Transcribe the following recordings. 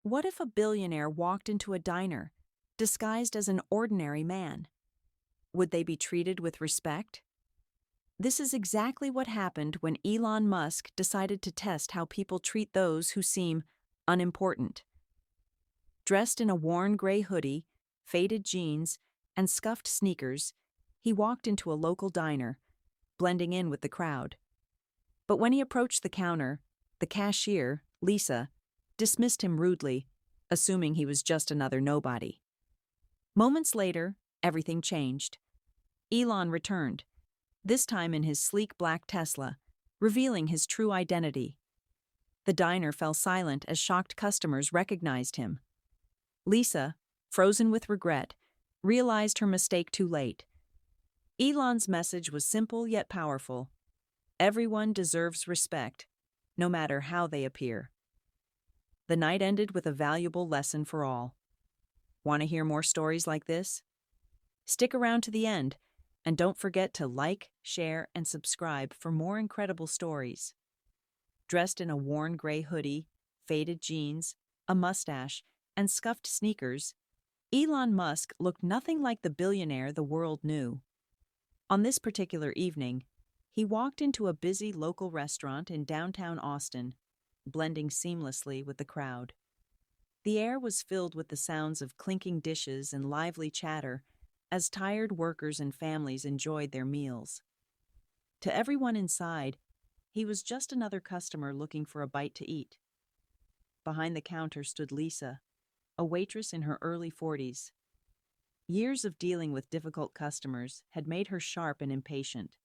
What if a billionaire walked into a diner, disguised as an ordinary man? Would they be treated with respect? This is exactly what happened when Elon Musk decided to test how people treat those who seem unimportant. Dressed in a worn gray hoodie, faded jeans, and scuffed sneakers, he walked into a local diner, blending in with the crowd. But when he approached the counter, the cashier, Lisa, dismissed him rudely, assuming he was just another nobody. Moments later, everything changed. Elon returned, this time in his sleek black Tesla, revealing his true identity. The diner fell silent as shocked customers recognized him. Lisa, frozen with regret, realized her mistake too late. Elon's message was simple yet powerful. Everyone deserves respect, no matter how they appear. The night ended with a valuable lesson for all. Want to hear more stories like this? Stick around to the end, and don't forget to like, share, and subscribe for more incredible stories. Dressed in a worn gray hoodie, faded jeans, a mustache, and scuffed sneakers, Elon Musk looked nothing like the billionaire the world knew. On this particular evening, he walked into a busy local restaurant in downtown Austin, blending seamlessly with the crowd. The air was filled with the sounds of clinking dishes and lively chatter as tired workers and families enjoyed their meals. To everyone inside, he was just another customer looking for a bite to eat. Behind the counter stood Lisa, a waitress in her early 40s. Years of dealing with difficult customers had made her sharp and impatient.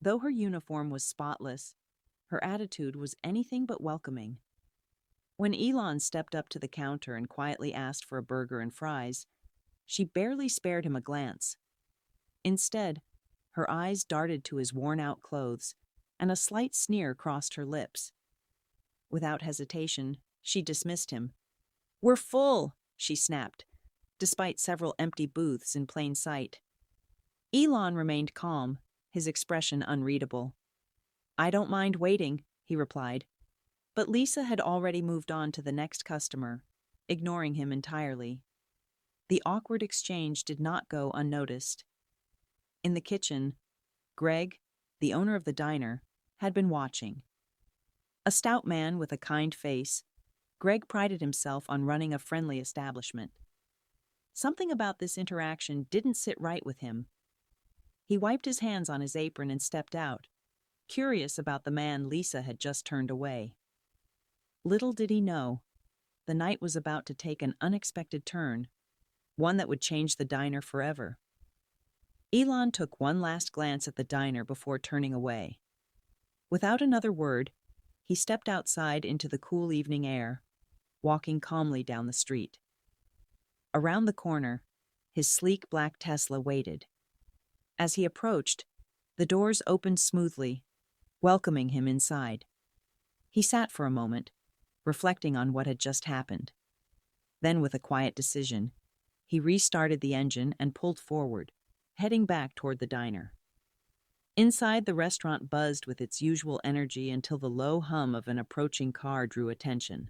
Though her uniform was spotless, her attitude was anything but welcoming. When Elon stepped up to the counter and quietly asked for a burger and fries, she barely spared him a glance. Instead, her eyes darted to his worn-out clothes, and a slight sneer crossed her lips. Without hesitation, she dismissed him. "We're full," she snapped, despite several empty booths in plain sight. Elon remained calm, his expression unreadable. "I don't mind waiting," he replied. But Lisa had already moved on to the next customer, ignoring him entirely. The awkward exchange did not go unnoticed. In the kitchen, Greg, the owner of the diner, had been watching. A stout man with a kind face, Greg prided himself on running a friendly establishment. Something about this interaction didn't sit right with him. He wiped his hands on his apron and stepped out, curious about the man Lisa had just turned away. Little did he know, the night was about to take an unexpected turn, one that would change the diner forever. Elon took one last glance at the diner before turning away. Without another word, he stepped outside into the cool evening air, walking calmly down the street. Around the corner, his sleek black Tesla waited. As he approached, the doors opened smoothly, welcoming him inside. He sat for a moment, reflecting on what had just happened. Then, with a quiet decision, he restarted the engine and pulled forward, heading back toward the diner. Inside, the restaurant buzzed with its usual energy until the low hum of an approaching car drew attention.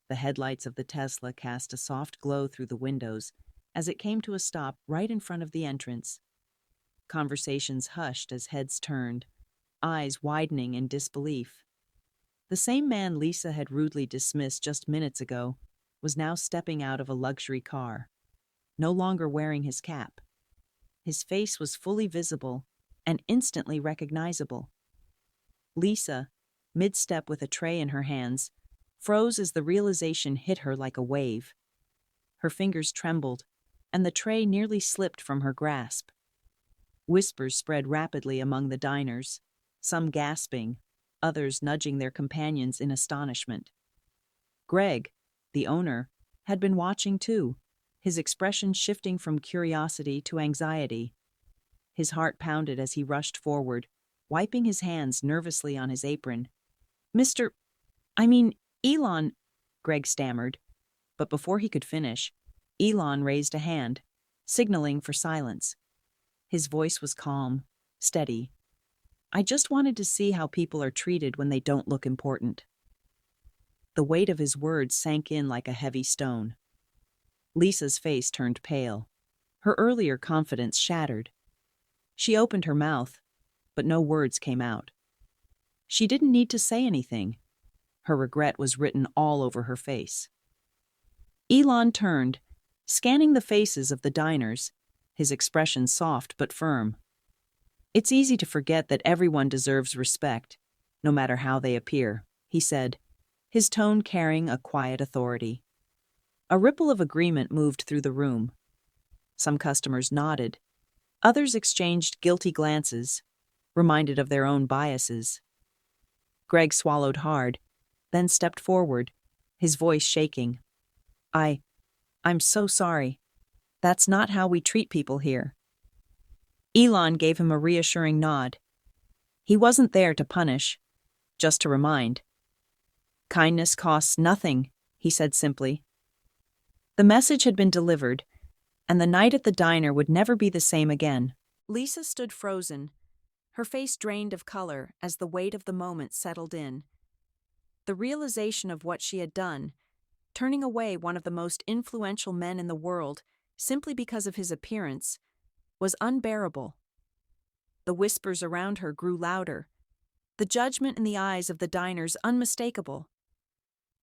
The headlights of the Tesla cast a soft glow through the windows as it came to a stop right in front of the entrance. Conversations hushed as heads turned, eyes widening in disbelief. The same man Lisa had rudely dismissed just minutes ago was now stepping out of a luxury car, no longer wearing his cap. His face was fully visible and instantly recognizable. Lisa, mid-step with a tray in her hands, froze as the realization hit her like a wave. Her fingers trembled, and the tray nearly slipped from her grasp. Whispers spread rapidly among the diners, some gasping, others nudging their companions in astonishment. Greg, the owner, had been watching too, his expression shifting from curiosity to anxiety. His heart pounded as he rushed forward, wiping his hands nervously on his apron. "Mr. I mean, Elon," Greg stammered. But before he could finish, Elon raised a hand, signaling for silence. His voice was calm, steady. "I just wanted to see how people are treated when they don't look important." The weight of his words sank in like a heavy stone. Lisa's face turned pale. Her earlier confidence shattered. She opened her mouth, but no words came out. She didn't need to say anything. Her regret was written all over her face. Elon turned, scanning the faces of the diners, his expression soft but firm. "It's easy to forget that everyone deserves respect, no matter how they appear," he said, his tone carrying a quiet authority. A ripple of agreement moved through the room. Some customers nodded. Others exchanged guilty glances, reminded of their own biases. Greg swallowed hard, then stepped forward, his voice shaking. I'm so sorry. That's not how we treat people here." Elon gave him a reassuring nod. He wasn't there to punish, just to remind. "Kindness costs nothing," he said simply. The message had been delivered, and the night at the diner would never be the same again. Lisa stood frozen, her face drained of color as the weight of the moment settled in. The realization of what she had done, turning away one of the most influential men in the world simply because of his appearance, was unbearable. The whispers around her grew louder, the judgment in the eyes of the diners unmistakable.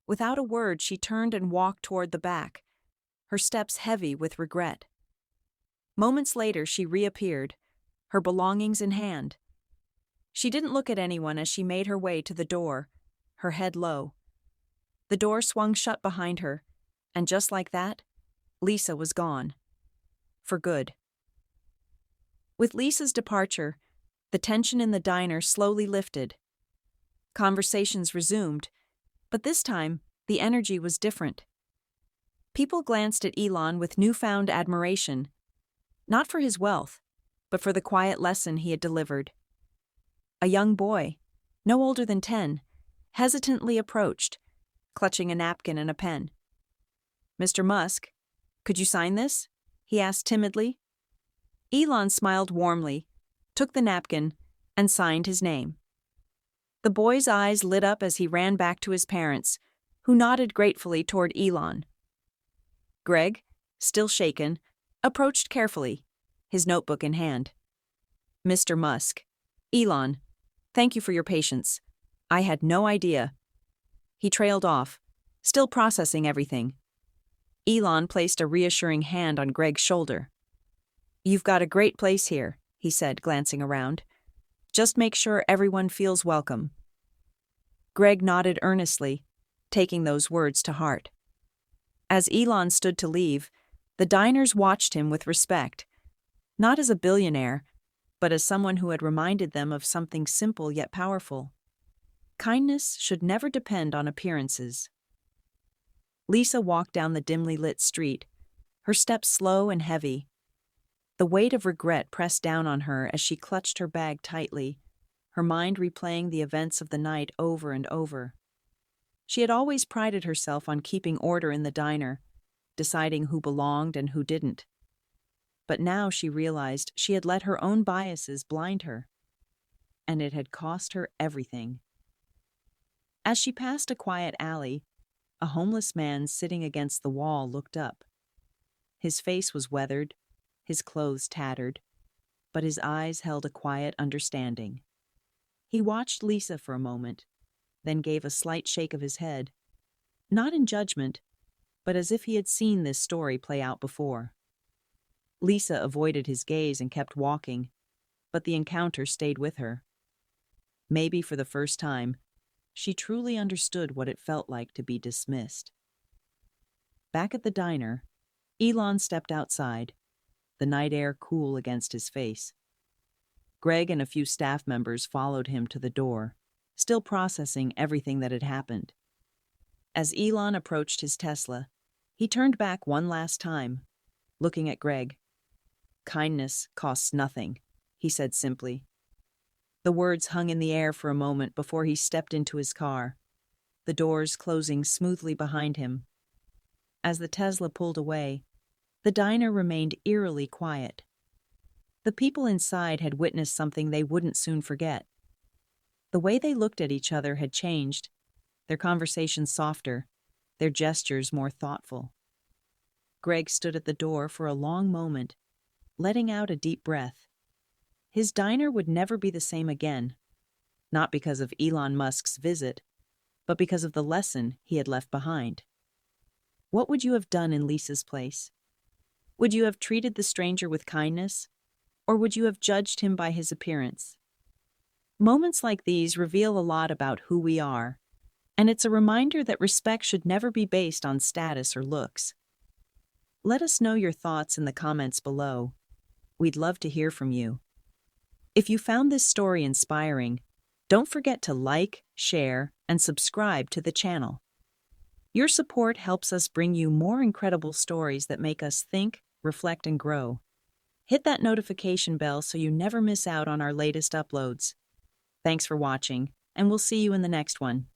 Without a word, she turned and walked toward the back, her steps heavy with regret. Moments later, she reappeared, her belongings in hand. She didn't look at anyone as she made her way to the door, her head low. The door swung shut behind her, and just like that, Lisa was gone. For good. With Lisa's departure, the tension in the diner slowly lifted. Conversations resumed, but this time, the energy was different. People glanced at Elon with newfound admiration, not for his wealth, but for the quiet lesson he had delivered. A young boy, no older than 10, hesitantly approached, clutching a napkin and a pen. "Mr. Musk, could you sign this?" he asked timidly. Elon smiled warmly, took the napkin, and signed his name. The boy's eyes lit up as he ran back to his parents, who nodded gratefully toward Elon. Greg, still shaken, approached carefully, his notebook in hand. "Mr. Musk, Elon, thank you for your patience. I had no idea." He trailed off, still processing everything. Elon placed a reassuring hand on Greg's shoulder. "You've got a great place here," he said, glancing around. "Just make sure everyone feels welcome." Greg nodded earnestly, taking those words to heart. As Elon stood to leave, the diners watched him with respect, not as a billionaire, but as someone who had reminded them of something simple yet powerful. Kindness should never depend on appearances. Lisa walked down the dimly lit street, her steps slow and heavy. The weight of regret pressed down on her as she clutched her bag tightly, her mind replaying the events of the night over and over. She had always prided herself on keeping order in the diner, deciding who belonged and who didn't. But now she realized she had let her own biases blind her, and it had cost her everything. As she passed a quiet alley, a homeless man sitting against the wall looked up. His face was weathered, his clothes tattered, but his eyes held a quiet understanding. He watched Lisa for a moment, then gave a slight shake of his head, not in judgment, but as if he had seen this story play out before. Lisa avoided his gaze and kept walking, but the encounter stayed with her. Maybe for the first time, she truly understood what it felt like to be dismissed. Back at the diner, Elon stepped outside, the night air cool against his face. Greg and a few staff members followed him to the door, still processing everything that had happened. As Elon approached his Tesla, he turned back one last time, looking at Greg. "Kindness costs nothing," he said simply. The words hung in the air for a moment before he stepped into his car, the doors closing smoothly behind him. As the Tesla pulled away, the diner remained eerily quiet. The people inside had witnessed something they wouldn't soon forget. The way they looked at each other had changed, their conversations softer, their gestures more thoughtful. Greg stood at the door for a long moment, letting out a deep breath. His diner would never be the same again, not because of Elon Musk's visit, but because of the lesson he had left behind. What would you have done in Lisa's place? Would you have treated the stranger with kindness, or would you have judged him by his appearance? Moments like these reveal a lot about who we are, and it's a reminder that respect should never be based on status or looks. Let us know your thoughts in the comments below. We'd love to hear from you. If you found this story inspiring, don't forget to like, share, and subscribe to the channel. Your support helps us bring you more incredible stories that make us think, reflect, and grow. Hit that notification bell so you never miss out on our latest uploads. Thanks for watching, and we'll see you in the next one.